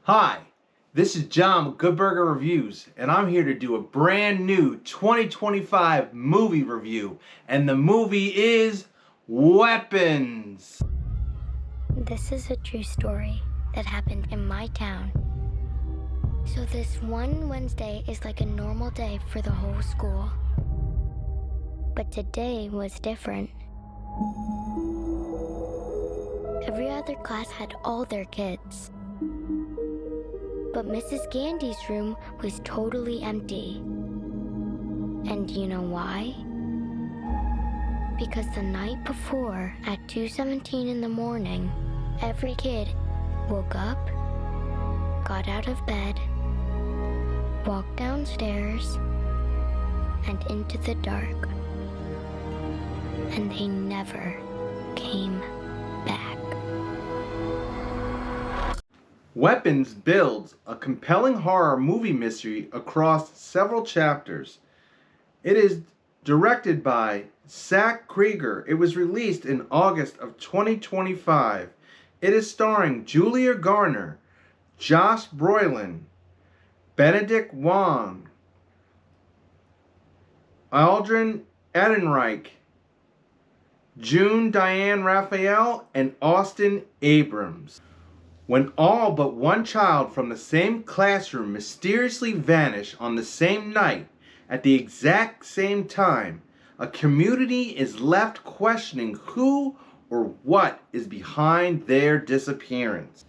Hi, this is John with Good Burger Reviews, and I'm here to do a brand new 2025 movie review, and the movie is Weapons. This is a true story that happened in my town. So this one Wednesday is like a normal day for the whole school. But today was different. Every other class had all their kids. But Mrs. Gandy's room was totally empty. And you know why? Because the night before, at 2:17 in the morning, every kid woke up, got out of bed, walked downstairs, and into the dark. And they never came back. Weapons builds a compelling horror movie mystery across several chapters. It is directed by Zach Krieger. It was released in August of 2025. It is starring Julia Garner, Josh Brolin, Benedict Wong, Aldrin Ehrenreich, June Diane Raphael, and Austin Abrams. When all but one child from the same classroom mysteriously vanish on the same night at the exact same time, a community is left questioning who or what is behind their disappearance.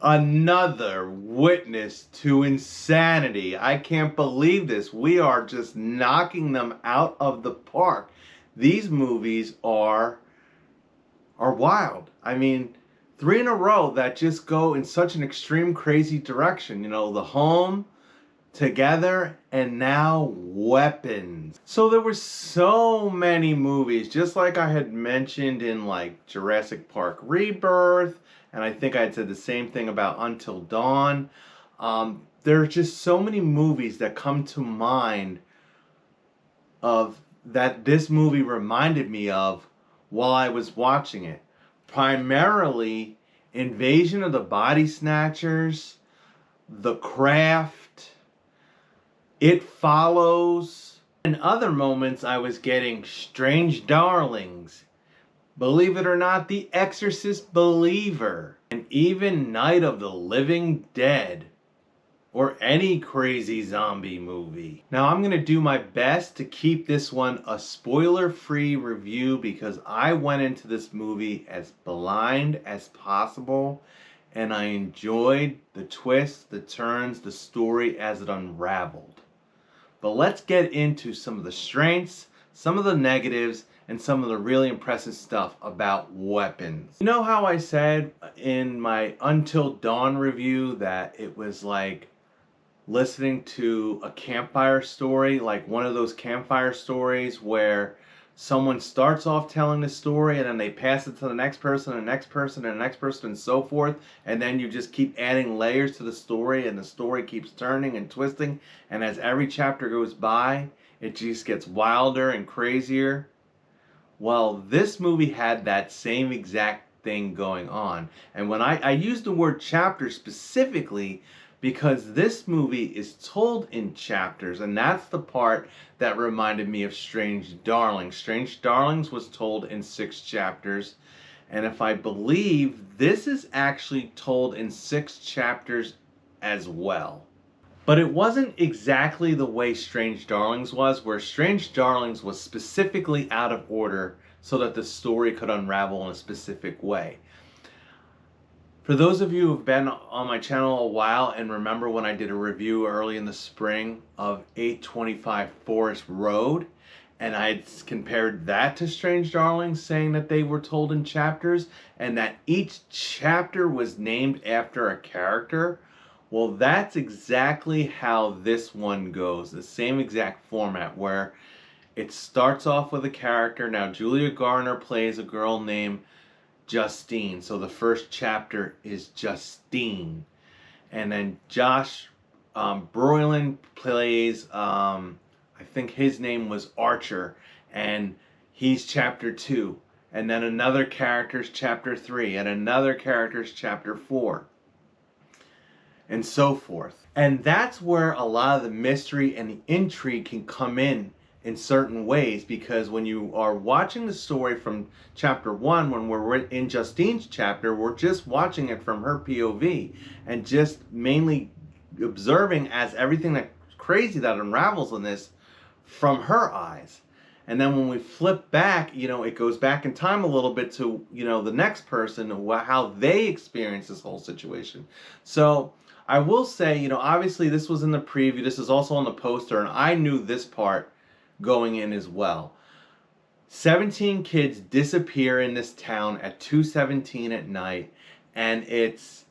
Another witness to insanity. I can't believe this. We are just knocking them out of the park. These movies are wild. I mean, 3 in a row that just go in such an extreme, crazy direction. You know, The Home, Together, and now Weapons. So there were so many movies, just like I had mentioned in like Jurassic Park Rebirth, and I think I had said the same thing about Until Dawn. There are just so many movies that come to mind of that this movie reminded me of while I was watching it. Primarily Invasion of the Body Snatchers, The Craft, It Follows. In other moments I was getting Strange Darlings, believe it or not, The Exorcist Believer, and even Night of the Living Dead, or any crazy zombie movie. Now I'm going to do my best to keep this one a spoiler-free review because I went into this movie as blind as possible and I enjoyed the twists, the turns, the story as it unraveled. But let's get into some of the strengths, some of the negatives, and some of the really impressive stuff about Weapons. You know how I said in my Until Dawn review that it was like listening to a campfire story, like one of those campfire stories where someone starts off telling the story and then they pass it to the next person and the next person and the next person and so forth, and then you just keep adding layers to the story and the story keeps turning and twisting, and as every chapter goes by it just gets wilder and crazier. Well, this movie had that same exact thing going on. And when I use the word chapter specifically because this movie is told in chapters, and that's the part that reminded me of Strange Darlings. Strange Darlings was told in 6 chapters, and if I believe, this is actually told in 6 chapters as well. But it wasn't exactly the way Strange Darlings was, where Strange Darlings was specifically out of order so that the story could unravel in a specific way. For those of you who have been on my channel a while and remember when I did a review early in the spring of 825 Forest Road, and I had compared that to Strange Darlings, saying that they were told in chapters and that each chapter was named after a character, well, that's exactly how this one goes. The same exact format where it starts off with a character. Now, Julia Garner plays a girl named Justine. So the first chapter is Justine. And then Josh Brolin plays, I think his name was Archer. And he's chapter 2. And then another character's chapter 3. And another character's chapter 4. and so forth. And that's where a lot of the mystery and the intrigue can come in certain ways, because when you are watching the story from chapter 1, when we're in Justine's chapter, we're just watching it from her POV and just mainly observing as everything that crazy that unravels in this from her eyes. And then when we flip back, it goes back in time a little bit to, the next person, how they experience this whole situation. So I will say, obviously this was in the preview. This is also on the poster, and I knew this part going in as well. 17 kids disappear in this town at 2:17 at night, and it's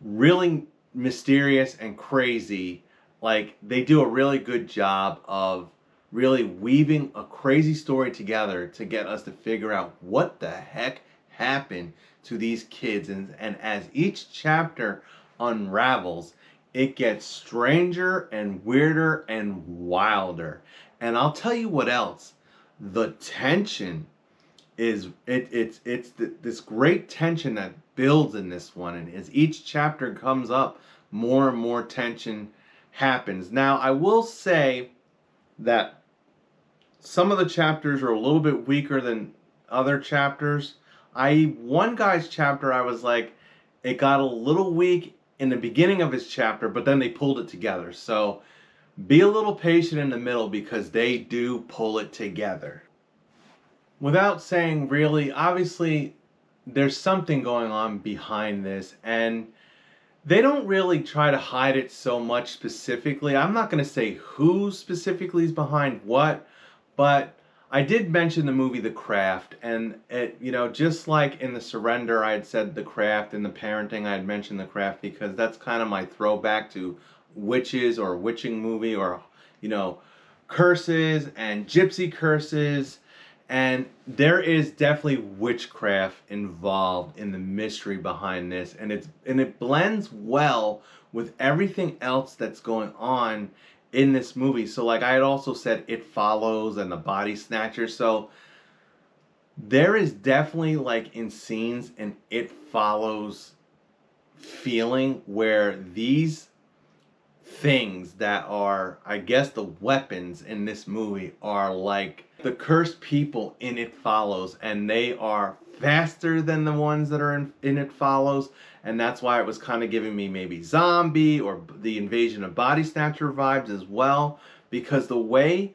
really mysterious and crazy. Like, they do a really good job of really weaving a crazy story together to get us to figure out what the heck happened to these kids. And as each chapter unravels, it gets stranger and weirder and wilder. And I'll tell you what else. The tension is it's this great tension that builds in this one, and as each chapter comes up, more and more tension happens. Now, I will say that some of the chapters are a little bit weaker than other chapters. One guy's chapter, I was like, it got a little weak in the beginning of his chapter, but then they pulled it together. So be a little patient in the middle, because they do pull it together. Without saying really, obviously, there's something going on behind this, and they don't really try to hide it so much specifically. I'm not going to say who specifically is behind what, but I did mention the movie The Craft, and it, just like in The Surrender, I had said The Craft, in The Parenting, I had mentioned The Craft, because that's kind of my throwback to witches or witching movie, or, curses and gypsy curses. And there is definitely witchcraft involved in the mystery behind this, and it blends well with everything else that's going on in this movie. So like I had also said, It Follows and The Body Snatcher. So there is definitely, like, in scenes in It Follows feeling where these things that are, I guess, the weapons in this movie are like the cursed people in It Follows, and they are faster than the ones that are in It Follows, and that's why it was kind of giving me maybe zombie or the Invasion of Body Snatcher vibes as well, because the way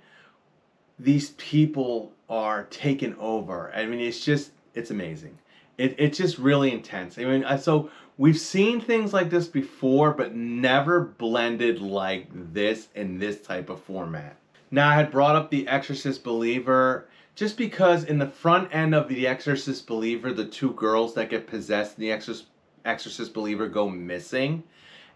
these people are taken over, I mean, it's amazing. It's just really intense. I mean, so we've seen things like this before, but never blended like this in this type of format. Now, I had brought up The Exorcist Believer just because in the front end of The Exorcist Believer, the two girls that get possessed in The Exorcist Believer go missing.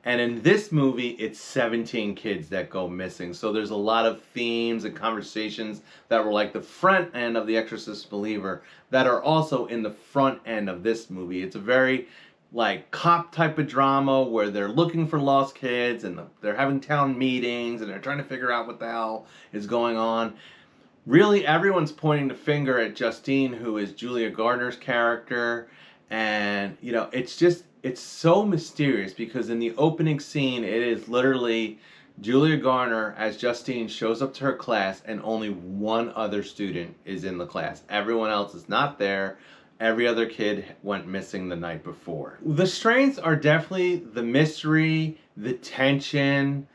And in this movie, it's 17 kids that go missing. So there's a lot of themes and conversations that were like the front end of The Exorcist Believer that are also in the front end of this movie. It's a very like cop type of drama where they're looking for lost kids, and they're having town meetings, and they're trying to figure out what the hell is going on. Really, everyone's pointing the finger at Justine, who is Julia Garner's character. And, it's so mysterious, because in the opening scene, it is literally Julia Garner as Justine shows up to her class, and only one other student is in the class. Everyone else is not there. Every other kid went missing the night before. The strengths are definitely the mystery, the tension.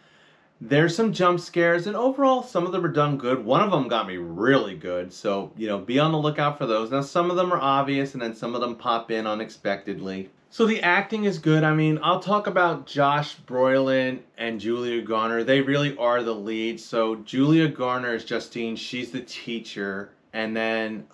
There's some jump scares, and overall, some of them are done good. One of them got me really good, so, be on the lookout for those. Now, some of them are obvious, and then some of them pop in unexpectedly. So the acting is good. I mean, I'll talk about Josh Brolin and Julia Garner. They really are the leads. So Julia Garner is Justine. She's the teacher. And then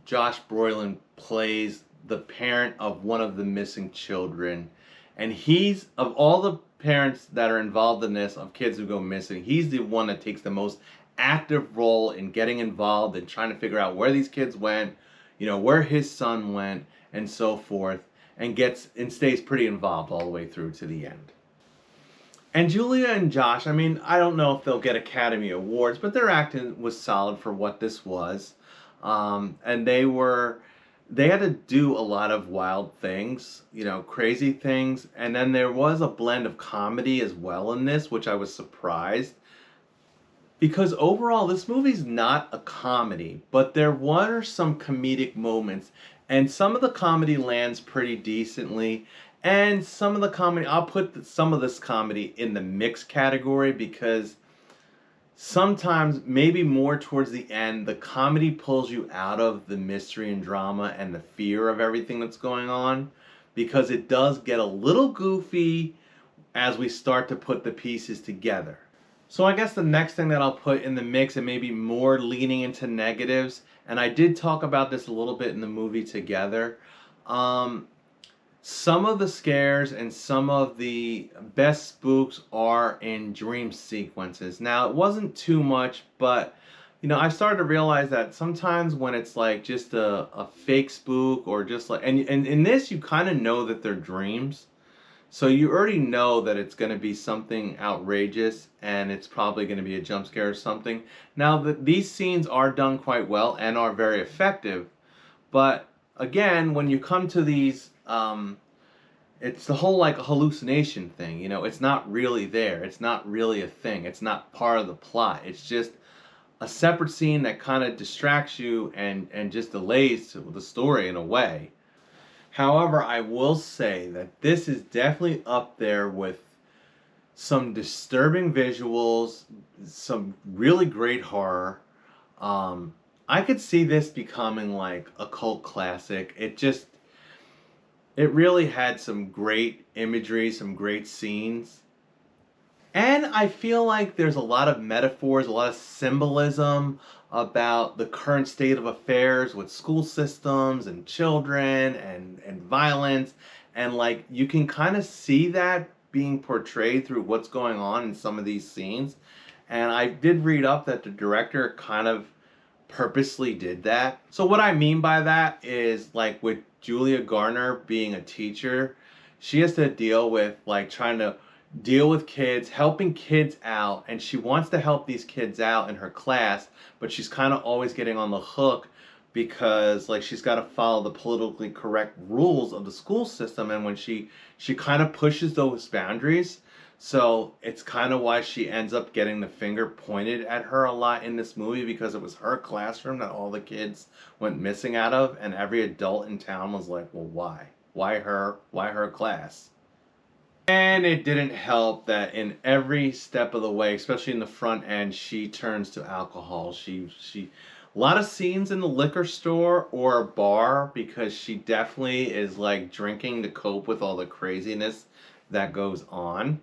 Josh Brolin plays the parent of one of the missing children. And he's, of all the parents that are involved in this, of kids who go missing, he's the one that takes the most active role in getting involved and trying to figure out where these kids went, where his son went, and so forth. And stays pretty involved all the way through to the end. And Julia and Josh, I mean, I don't know if they'll get Academy Awards, but their acting was solid for what this was. And they were they had to do a lot of wild things, crazy things. And then there was a blend of comedy as well in this, which I was surprised. Because overall, this movie's not a comedy, but there were some comedic moments. And some of the comedy lands pretty decently. And some of the comedy, I'll put some of this comedy in the mixed category because sometimes, maybe more towards the end, the comedy pulls you out of the mystery and drama and the fear of everything that's going on, because it does get a little goofy as we start to put the pieces together. So I guess the next thing that I'll put in the mix, and maybe more leaning into negatives, and I did talk about this a little bit in the movie Together, some of the scares and some of the best spooks are in dream sequences. Now, it wasn't too much, but I started to realize that sometimes when it's like just a fake spook, or just like, and in this you kind of know that they're dreams. So you already know that it's going to be something outrageous, and it's probably going to be a jump scare or something. Now, these scenes are done quite well and are very effective, but again, when you come to these, it's the whole like hallucination thing. It's not really there. It's not really a thing. It's not part of the plot. It's just a separate scene that kind of distracts you and just delays the story in a way. However, I will say that this is definitely up there with some disturbing visuals, some really great horror. I could see this becoming like a cult classic. It really had some great imagery, some great scenes. And I feel like there's a lot of metaphors, a lot of symbolism about the current state of affairs with school systems and children and violence. And like you can kind of see that being portrayed through what's going on in some of these scenes. And I did read up that the director kind of purposely did that. So what I mean by that is, like, with Julia Garner being a teacher, she has to deal with like trying to deal with kids, helping kids out, and she wants to help these kids out in her class, but she's kind of always getting on the hook because like she's got to follow the politically correct rules of the school system, and when she kind of pushes those boundaries, so it's kind of why she ends up getting the finger pointed at her a lot in this movie, because it was her classroom that all the kids went missing out of, and every adult in town was like, well, why her class? And it didn't help that in every step of the way, especially in the front end, she turns to alcohol. She a lot of scenes in the liquor store or a bar, because she definitely is like drinking to cope with all the craziness that goes on.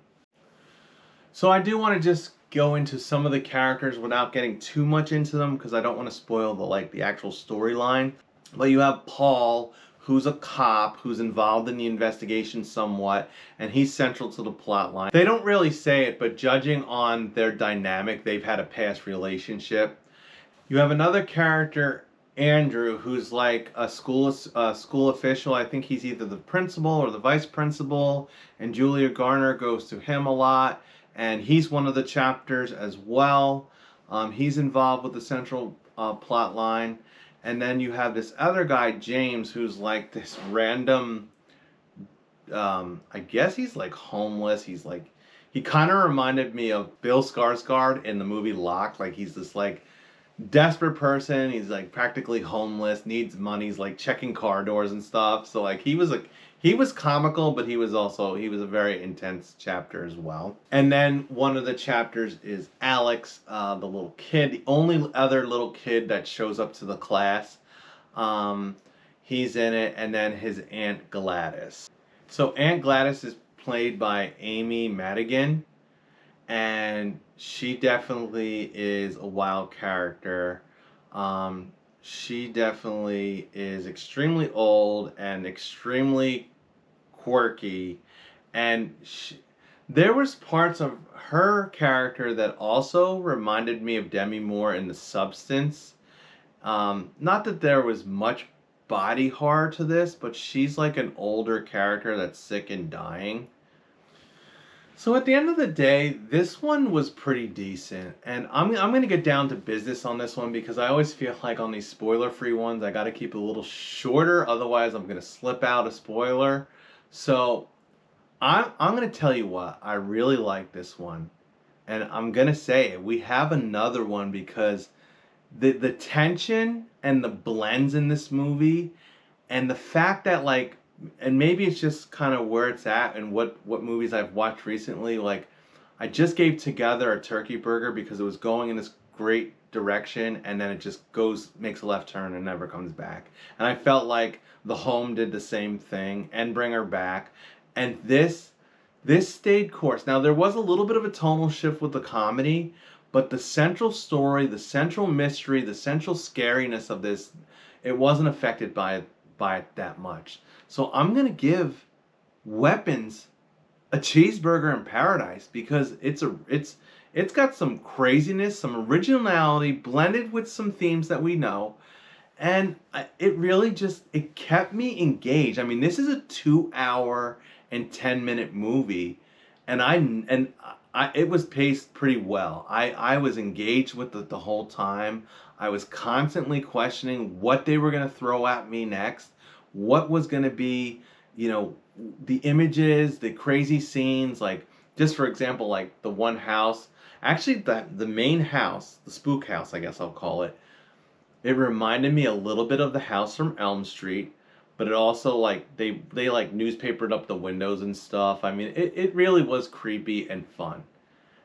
So I do want to just go into some of the characters without getting too much into them, because I don't want to spoil the actual storyline. But you have Paul, who's a cop who's involved in the investigation somewhat, and he's central to the plot line. They don't really say it, but judging on their dynamic, they've had a past relationship. You have another character, Andrew, who's like a school official. I think he's either the principal or the vice principal, and Julia Garner goes to him a lot, and he's one of the chapters as well. He's involved with the central plot line. And then you have this other guy, James, who's like this random, I guess he's like homeless. He kind of reminded me of Bill Skarsgård in the movie Lock. Like he's this like desperate person. He's like practically homeless, needs money. He's like checking car doors and stuff. So like he was comical, but he was a very intense chapter as well. And then one of the chapters is Alex, the little kid, the only other little kid that shows up to the class. He's in it, and then his Aunt Gladys. So Aunt Gladys is played by Amy Madigan, and she definitely is a wild character. She definitely is extremely old and extremely quirky, and there was parts of her character that also reminded me of Demi Moore in The Substance. Not that there was much body horror to this, but she's like an older character that's sick and dying. So at the end of the day, this one was pretty decent, and I'm gonna get down to business on this one because I always feel like on these spoiler-free ones, I gotta keep it a little shorter, otherwise I'm gonna slip out a spoiler. So I'm gonna tell you what, I really like this one, and I'm gonna say it. We have another one because the tension and the blends in this movie and the fact that like, and maybe it's just kind of where it's at and what movies I've watched recently. Like, I just gave Together a turkey burger because it was going in this great direction, and then it just goes, makes a left turn and never comes back. And I felt like The Home did the same thing, and Bring Her Back, and this stayed course. Now there was a little bit of a tonal shift with the comedy, but the central story, the central mystery, the central scariness of this, it wasn't affected by it that much. So I'm gonna give Weapons a cheeseburger in paradise because it's got some craziness, some originality blended with some themes that we know, and it really just, it kept me engaged. I mean, this is a 2 hour and 10 minute movie, and I it was paced pretty well. I was engaged with it the whole time. I was constantly questioning what they were going to throw at me next, what was going to be, you know, the images, the crazy scenes, like just for example, like the one house, actually the main house, the spook house, I guess I'll call it. It reminded me a little bit of the house from Elm Street, but it also like they like newspapered up the windows and stuff. I mean, it really was creepy and fun.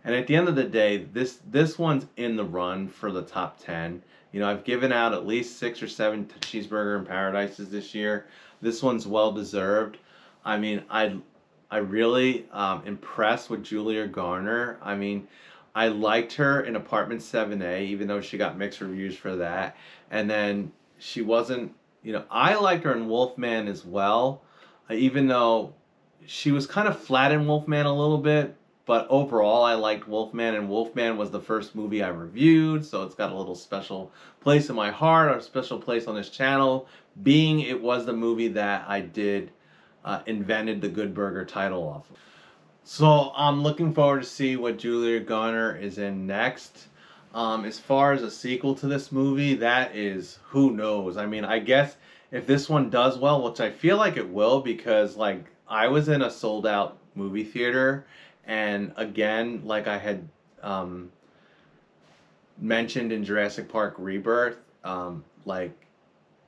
And at the end of the day, this one's in the run for the top 10. You know, I've given out at least 6 or 7 cheeseburger in paradises this year. This one's well deserved. I mean, I really impressed with Julia Garner. I mean, I liked her in Apartment 7A, even though she got mixed reviews for that. And then she wasn't, you know, I liked her in Wolfman as well, even though she was kind of flat in Wolfman a little bit. But overall, I liked Wolfman, and Wolfman was the first movie I reviewed, so it's got a little special place in my heart, a special place on this channel, being it was the movie that I did invented the Good Burger title off of. So I'm looking forward to see what Julia Garner is in next. As far as a sequel to this movie, that is, who knows? I mean, I guess if this one does well, which I feel like it will, because like I was in a sold out movie theater, and again, like I had mentioned in Jurassic Park Rebirth, like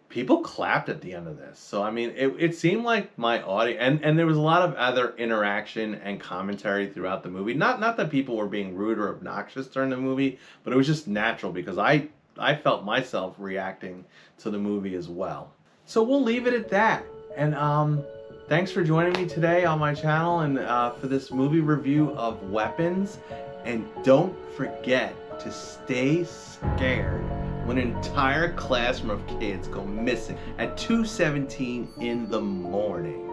people clapped at the end of this. So I mean, it seemed like my audience, and there was a lot of other interaction and commentary throughout the movie. Not that people were being rude or obnoxious during the movie, but it was just natural because I felt myself reacting to the movie as well. So we'll leave it at that. And thanks for joining me today on my channel and for this movie review of Weapons. And don't forget to stay scared when an entire classroom of kids go missing at 2:17 in the morning.